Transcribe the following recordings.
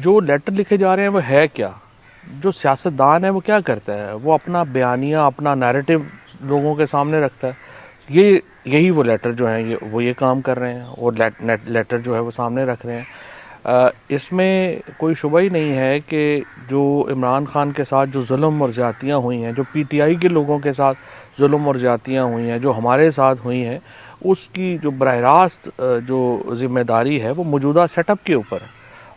जो लेटर लिखे जा रहे हैं वो है क्या, जो सियासतदान है वो क्या करता है, वो अपना बयानिया अपना नैरेटिव लोगों के सामने रखता है। यही वो लेटर जो हैं ये काम कर रहे हैं और लेटर जो है वो सामने रख रहे हैं। इसमें कोई शुबा ही नहीं है कि जो इमरान खान के साथ जो जुल्म और ज़्यादतियाँ हुई हैं, जो पीटीआई के लोगों के साथ जुल्म और ज़्यादतियाँ हुई हैं, जो हमारे साथ हुई हैं, उसकी जो बरह रास्त जो ज़िम्मेदारी है वो मौजूदा सेटअप के ऊपर है।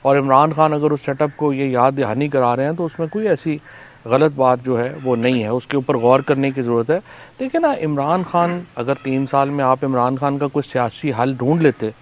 और इमरान खान अगर उस सेटअप को ये याद दहानी करा रहे हैं तो उसमें कोई ऐसी गलत बात जो है वो नहीं है, उसके ऊपर गौर करने की ज़रूरत है। देखिए ना, इमरान खान अगर 3 साल में आप इमरान खान का कोई सियासी हल ढूंढ लेते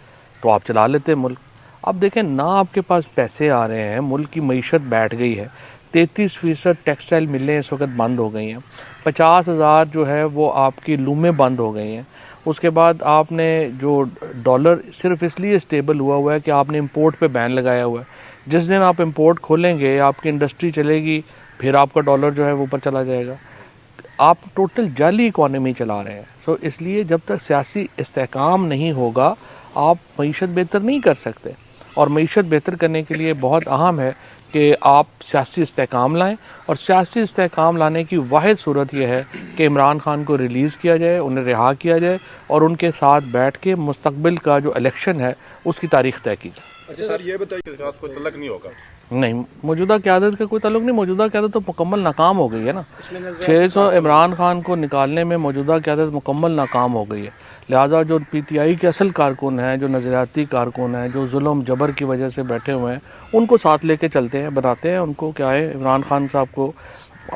तो आप चला लेते मुल्क। अब देखें ना, आपके पास पैसे आ रहे हैं, मुल्क की मईशत बैठ गई है, 33% टेक्सटाइल मिलें इस वक्त बंद हो गई हैं, 50,000 जो है वो आपकी लूमें बंद हो गई हैं। उसके बाद आपने जो डॉलर सिर्फ इसलिए स्टेबल हुआ है कि आपने इंपोर्ट पे बैन लगाया हुआ है। जिस दिन आप इंपोर्ट खोलेंगे आपकी इंडस्ट्री चलेगी, फिर आपका डॉलर जो है वो ऊपर चला जाएगा। आप टोटल जाली इकॉनमी चला रहे हैं। सो इसलिए जब तक सियासी इस्तेहकाम नहीं होगा आप मईशत बेहतर नहीं कर सकते। और मईशत बेहतर करने के लिए बहुत अहम है कि आप सियासी इस्तेहकाम लाएं, और सियासी इस्तेहकाम लाने की वाहिद सूरत यह है कि इमरान खान को रिलीज़ किया जाए, उन्हें रिहा किया जाए और उनके साथ बैठ के मुस्तकबिल का जो इलेक्शन है उसकी तारीख तय की जाए। अच्छा सर, ये बताइए कोई तलक नहीं होगा? नहीं, मौजूदा क़यादत का कोई ताल्लुक नहीं। मौजूदा क़यादत तो मुकम्मल नाकाम हो गई है ना। 600 इमरान खान को निकालने में मौजूदा क़यादत मुकम्मल नाकाम हो गई है। लिहाजा जो पीटीआई के असल कारकुन हैं, जो नज़रियाती कारकुन हैं, जो जुल्म जबर की वजह से बैठे हुए हैं, उनको साथ लेके चलते हैं, बनाते हैं। उनको क्या है, इमरान खान साहब को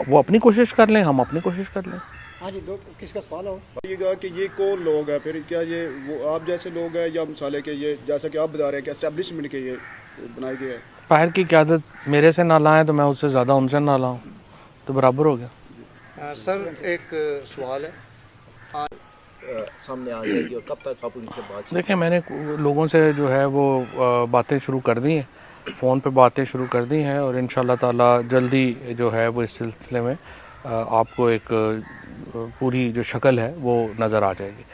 वो अपनी कोशिश कर लें, हम अपनी कोशिश कर लें। हाँ जी, दो किसका सवाल हो कि ये कौन लोग हैं, फिर क्या ये वो आप जैसे लोग हैं या मिसाले के, ये जैसा कि आप बता रहे हैं कि एस्टेब्लिशमेंट के ये बनाए गए हैं? बाहर की क़यादत मेरे से ना लाएँ तो मैं उससे ज़्यादा उनसे ना लाऊँ, तो बराबर हो गया। सर एक सवाल है सामने आ जाएगी और कब तक आप उनसे बात? देखिए, मैंने लोगों से जो है वो बातें शुरू कर दी हैं, फ़ोन पे बातें शुरू कर दी हैं, और इंशाल्लाह ताला जल्दी जो है वो इस सिलसिले में आपको एक पूरी जो शक्ल है वो नज़र आ जाएगी।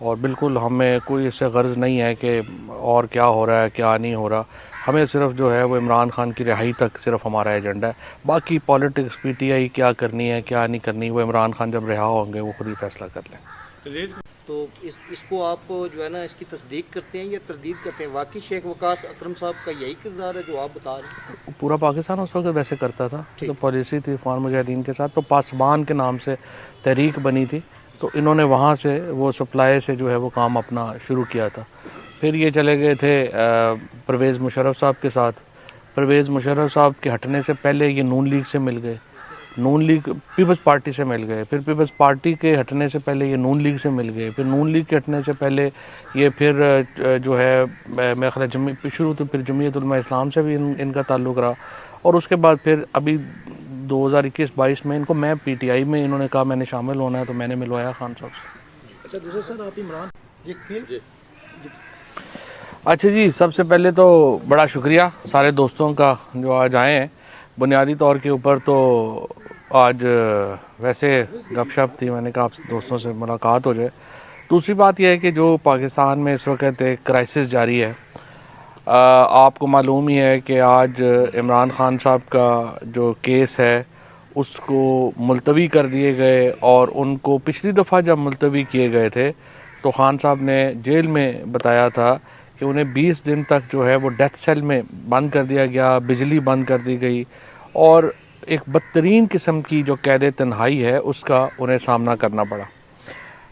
और बिल्कुल हमें कोई इससे गर्ज़ नहीं है कि और क्या हो रहा है क्या नहीं हो रहा। हमें सिर्फ जो है वो इमरान खान की रिहाई तक सिर्फ हमारा एजेंडा है। बाकी पॉलिटिक्स पीटीआई क्या करनी है क्या नहीं करनी, वो इमरान खान जब रिहा होंगे वो खुद ही फैसला कर लें। तो इसको आप जो है ना इसकी तस्दीक करते हैं या तरदीद करते हैं? वाकई शेख वकास अकरम साहब का यही किरदार है जो आप बता रहे हैं? पूरा पाकिस्तान उस वक्त वैसे करता था, तो पॉलिसी थी अफ़गान मुजाहिदीन के साथ, तो पासबान के नाम से तहरीक बनी थी, तो इन्होंने वहाँ से वो सप्लाई से जो है वो काम अपना शुरू किया था। फिर ये चले गए थे परवेज़ मुशर्रफ साहब के साथ। परवेज़ मुशर्रफ साहब के हटने से पहले ये नून लीग से मिल गए, नून लीग पीपल्स पार्टी से मिल गए, फिर पीपल्स पार्टी के हटने से पहले ये नून लीग से मिल गए, फिर नून लीग के हटने से पहले ये फिर जो है मेरा ख्याल शुरू तो फिर जमीयत उलमा इस्लाम से भी इनका ताल्लुक़ रहा, और उसके बाद फिर अभी 2021-22 में इनको मैं पीटीआई में इन्होंने कहा मैंने शामिल होना है, तो मैंने मिलवाया खान साहब से। अच्छा दूसरा सर, आप इमरान जी अच्छा जी, सबसे पहले तो बड़ा शुक्रिया सारे दोस्तों का जो आज आए हैं। बुनियादी तौर के ऊपर तो आज वैसे गपशप थी, मैंने कहा आप दोस्तों से मुलाकात हो जाए। दूसरी बात यह है कि जो पाकिस्तान में इस वक्त एक क्राइसिस जारी है, आपको मालूम ही है कि आज इमरान खान साहब का जो केस है उसको मुलतवी कर दिए गए, और उनको पिछली दफ़ा जब मुलतवी किए गए थे तो खान साहब ने जेल में बताया था कि उन्हें 20 दिन तक जो है वो डेथ सेल में बंद कर दिया गया, बिजली बंद कर दी गई, और एक बदतरीन किस्म की जो कैद तन्हाई है उसका उन्हें सामना करना पड़ा।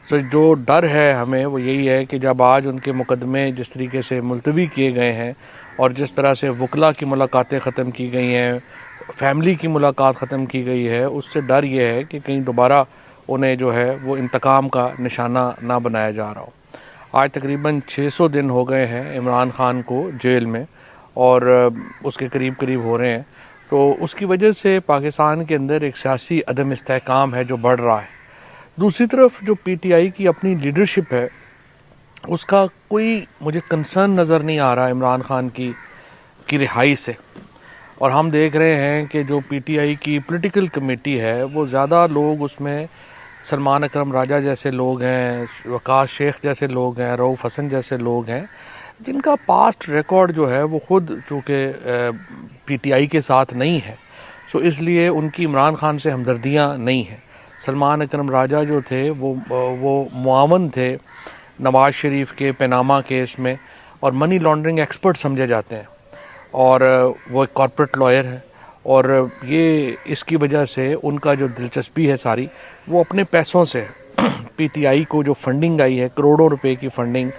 तो जो डर है हमें वो यही है कि जब आज उनके मुकदमे जिस तरीके से मुलतवी किए गए हैं और जिस तरह से वकला की मुलाकातें ख़त्म की गई हैं, फैमिली की मुलाकात ख़त्म की गई है, उससे डर ये है कि कहीं दोबारा उन्हें जो है वो इंतकाम का निशाना ना बनाया जा रहा हो। आज तकरीबन 600 दिन हो गए हैं इमरान खान को जेल में, और उसके करीब करीब हो रहे हैं, तो उसकी वजह से पाकिस्तान के अंदर एक सियासी अदम इस्तेहकाम है जो बढ़ रहा है। दूसरी तरफ जो पीटीआई की अपनी लीडरशिप है उसका कोई मुझे कंसर्न नज़र नहीं आ रहा इमरान खान की रिहाई से। और हम देख रहे हैं कि जो पीटीआई की पॉलिटिकल कमेटी है वो ज़्यादा लोग उसमें सलमान अकरम राजा जैसे लोग हैं, वकास शेख जैसे लोग हैं, रऊफ़ हसन जैसे लोग हैं, जिनका पास्ट रिकॉर्ड जो है वो खुद चूँकि पीटीआई के साथ नहीं है, सो इसलिए उनकी इमरान खान से हमदर्दियाँ नहीं हैं। सलमान अकरम राजा जो थे वो मुआवन थे नवाज़ शरीफ के पनामा केस में और मनी लॉन्ड्रिंग एक्सपर्ट समझे जाते हैं, और वो एक कॉर्पोरेट लॉयर है, और ये इसकी वजह से उनका जो दिलचस्पी है सारी वो अपने पैसों से पीटीआई को जो फंडिंग आई है करोड़ों रुपए की फंडिंग,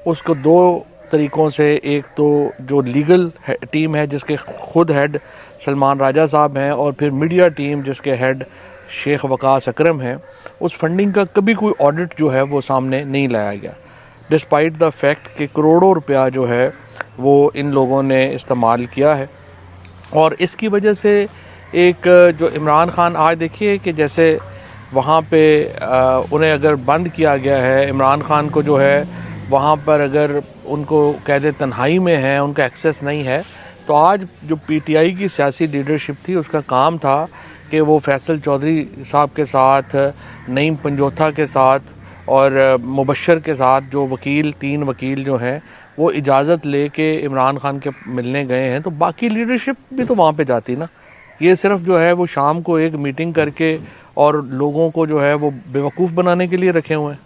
उसको दो तरीक़ों से, एक तो जो लीगल टीम है जिसके खुद हेड सलमान राजा साहब हैं, और फिर मीडिया टीम जिसके हेड शेख वकास अकरम हैं, उस फंडिंग का कभी कोई ऑडिट जो है वो सामने नहीं लाया गया, डिस्पाइट द फैक्ट कि करोड़ों रुपया जो है वो इन लोगों ने इस्तेमाल किया है। और इसकी वजह से एक जो इमरान खान आज देखिए कि जैसे वहाँ पे उन्हें अगर बंद किया गया है, इमरान खान को जो है वहाँ पर अगर उनको कैद तन्हाई में है, उनका एक्सेस नहीं है, तो आज जो पीटीआई की सियासी लीडरशिप थी उसका काम था कि वो फैसल चौधरी साहब के साथ, नईम पंजोथा के साथ और मुबशर के साथ जो वकील, 3 वकील जो हैं वो इजाज़त ले के इमरान खान के मिलने गए हैं, तो बाकी लीडरशिप भी तो वहाँ पे जाती ना। ये सिर्फ जो है वो शाम को एक मीटिंग करके और लोगों को जो है वो बेवकूफ़ बनाने के लिए रखे हुए हैं।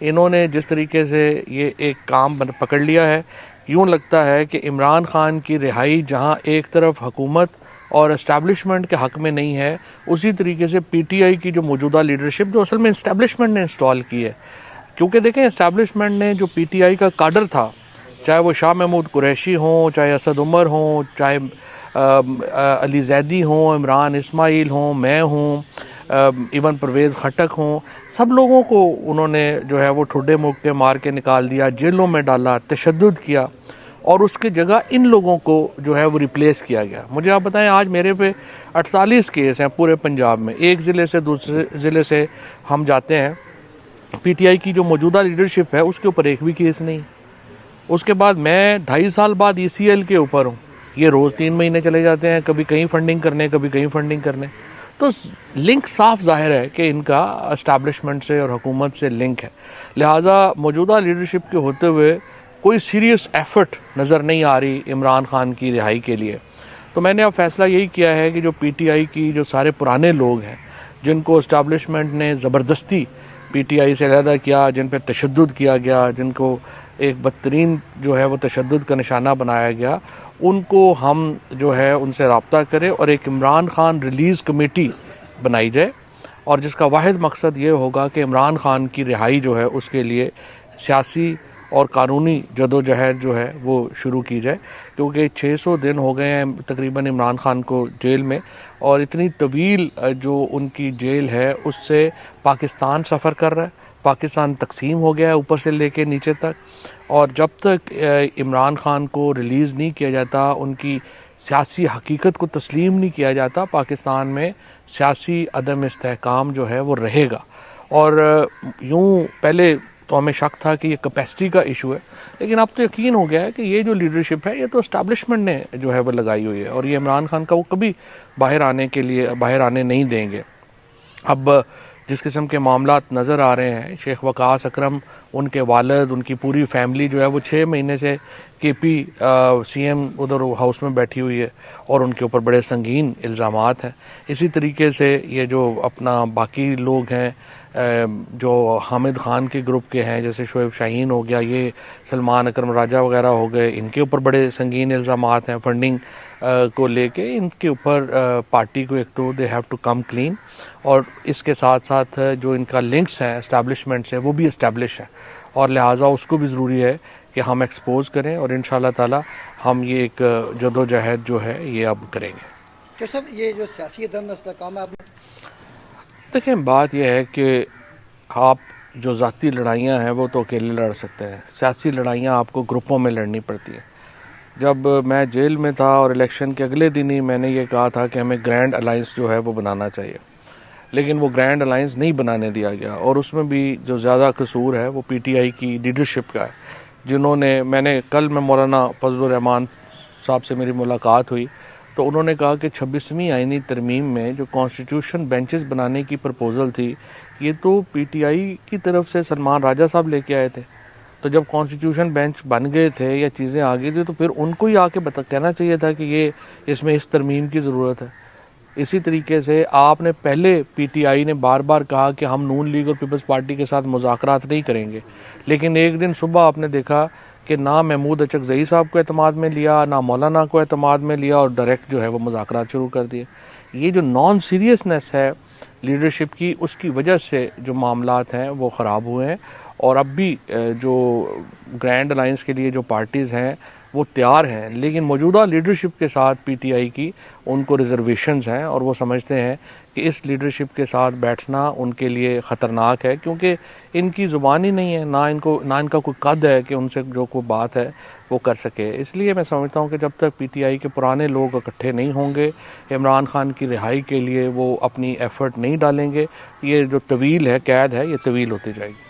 इन्होंने जिस तरीके से ये एक काम पकड़ लिया है, यूँ लगता है कि इमरान खान की रिहाई जहाँ एक तरफ हुकूमत और इस्टेब्लिशमेंट के हक़ में नहीं है, उसी तरीके से पीटीआई की जो मौजूदा लीडरशिप जो असल में इस्टेब्लिशमेंट ने इंस्टॉल की है। क्योंकि देखें, इस्टेब्लिशमेंट ने जो पीटीआई का काडर था, चाहे वो शाह महमूद कुरैशी हों, चाहे असद उमर हों, चाहे अली जैदी हों, इमरान इस्माइल हों, मैं हूँ, इवन परवेज़ खटक हों, सब लोगों को उन्होंने जो है वो ठुड्डे मुक्के मार के निकाल दिया, जेलों में डाला, तशद्दुद किया, और उसकी जगह इन लोगों को जो है वो रिप्लेस किया गया। मुझे आप बताएं, आज मेरे पे 48 केस हैं पूरे पंजाब में, एक ज़िले से दूसरे ज़िले से हम जाते हैं, पीटीआई की जो मौजूदा लीडरशिप है उसके ऊपर एक भी केस नहीं। उसके बाद मैं 2.5 साल बाद ईसीएल के ऊपर हूँ, ये रोज़ 3 महीने चले जाते हैं, कभी कहीं फंडिंग करने, कभी कहीं फंडिंग करने। तो लिंक साफ जाहिर है कि इनका एस्टैब्लिशमेंट से और हुकूमत से लिंक है। लिहाजा मौजूदा लीडरशिप के होते हुए कोई सीरियस एफर्ट नज़र नहीं आ रही इमरान खान की रिहाई के लिए। तो मैंने अब फैसला यही किया है कि जो पीटीआई की जो सारे पुराने लोग हैं, जिनको एस्टैब्लिशमेंट ने ज़बरदस्ती पीटीआई से अलहदा किया, जिन पर तशद्दुद किया गया, जिनको एक बदतरीन जो है वो तशद्दुद का निशाना बनाया गया, उनको हम जो है उनसे रब्ता करें और एक इमरान खान रिलीज़ कमेटी बनाई जाए, और जिसका वाहिद मकसद ये होगा कि इमरान खान की रिहाई जो है उसके लिए सियासी और कानूनी जदोजहद जो है वो शुरू की जाए। क्योंकि 600 दिन हो गए हैं तकरीबन इमरान खान को जेल में, और इतनी तवील जो उनकी जेल है उससे पाकिस्तान सफ़र कर रहा है, पाकिस्तान तकसीम हो गया है ऊपर से लेके नीचे तक, और जब तक इमरान खान को रिलीज़ नहीं किया जाता, उनकी सियासी हकीकत को तस्लीम नहीं किया जाता, पाकिस्तान में सियासी अदम इस्तेहकाम जो है वो रहेगा। और यूँ पहले तो हमें शक था कि ये कैपेसिटी का इशू है, लेकिन अब तो यकीन हो गया है कि ये जो लीडरशिप है ये तो एस्टैब्लिशमेंट ने जो है वो लगाई हुई है, और ये इमरान खान का वो कभी बाहर आने नहीं देंगे। अब जिस किस्म के मामलात नज़र आ रहे हैं, शेख वकास अकरम, उनके वालिद, उनकी पूरी फैमिली जो है वो 6 महीने से केपी सीएम उधर हाउस में बैठी हुई है, और उनके ऊपर बड़े संगीन इल्ज़ामात हैं। इसी तरीके से ये जो अपना बाकी लोग हैं जो हामिद खान के ग्रुप के हैं, जैसे शोएब शाहीन हो गया, ये सलमान अकरम राजा वगैरह हो गए, इनके ऊपर बड़े संगीन इल्ज़ामात हैं फंडिंग को लेके। इनके ऊपर पार्टी को एक तो they have to come clean, और इसके साथ साथ जो इनका लिंक्स हैं एस्टैब्लिशमेंट से वो भी इस्टेब्लिश है, और लिहाजा उसको भी ज़रूरी है कि हम एक्सपोज करें, और इंशाल्लाह ताला हम ये एक जदोजहद जो है ये अब करेंगे। तो सब ये जो सियासी अदम इस्तेहकाम है, आपने देखें, बात यह है कि आप जो ज़ाती लड़ाइयाँ हैं वो तो अकेले लड़ सकते हैं, सियासी लड़ाइयाँ आपको ग्रुपों में लड़नी पड़ती है। जब मैं जेल में था और इलेक्शन के अगले दिन ही मैंने ये कहा था कि हमें ग्रैंड अलाइंस जो है वो बनाना चाहिए, लेकिन वो ग्रैंड अलाइंस नहीं बनाने दिया गया, और उसमें भी जो ज़्यादा कसूर है वो पीटीआई की लीडरशिप का है, जिन्होंने मैं मौलाना फजलुर रहमान साहब से मेरी मुलाकात हुई, तो उन्होंने कहा कि 26वीं आईनी तरमीम में जो कॉन्स्टिट्यूशन बेंचेस बनाने की प्रपोज़ल थी, ये तो पीटीआई की तरफ से सलमान राजा साहब लेके आए थे, तो जब कॉन्स्टिट्यूशन बेंच बन गए थे या चीज़ें आ गई थी तो फिर उनको ही आके कहना चाहिए था कि ये इसमें इस तरमीम की ज़रूरत है। इसी तरीके से आपने पहले पीटीआई ने बार बार कहा कि हम नून लीग और पीपल्स पार्टी के साथ मुज़ाकरात नहीं करेंगे, लेकिन एक दिन सुबह आपने देखा कि ना महमूद अचकज़ई साहब को एतमाद में लिया, ना मौलाना को एतमाद में लिया और डायरेक्ट जो है वो मुज़ाकरात शुरू कर दिए। ये जो नॉन सीरियसनेस है लीडरशिप की, उसकी वजह से जो मामलात हैं वो ख़राब हुए हैं। और अब भी जो ग्रैंड अलायंस के लिए जो पार्टीज़ हैं वो तैयार हैं, लेकिन मौजूदा लीडरशिप के साथ पीटीआई की उनको रिजर्वेशंस हैं और वो समझते हैं कि इस लीडरशिप के साथ बैठना उनके लिए ख़तरनाक है, क्योंकि इनकी ज़ुबान ही नहीं है, ना इनका कोई कद है कि उनसे जो कोई बात है वो कर सके। इसलिए मैं समझता हूँ कि जब तक पीटीआई के पुराने लोग इकट्ठे नहीं होंगे, इमरान खान की रिहाई के लिए वो अपनी एफ़र्ट नहीं डालेंगे, ये जो तवील है कैद है ये तवील होती जाएगी।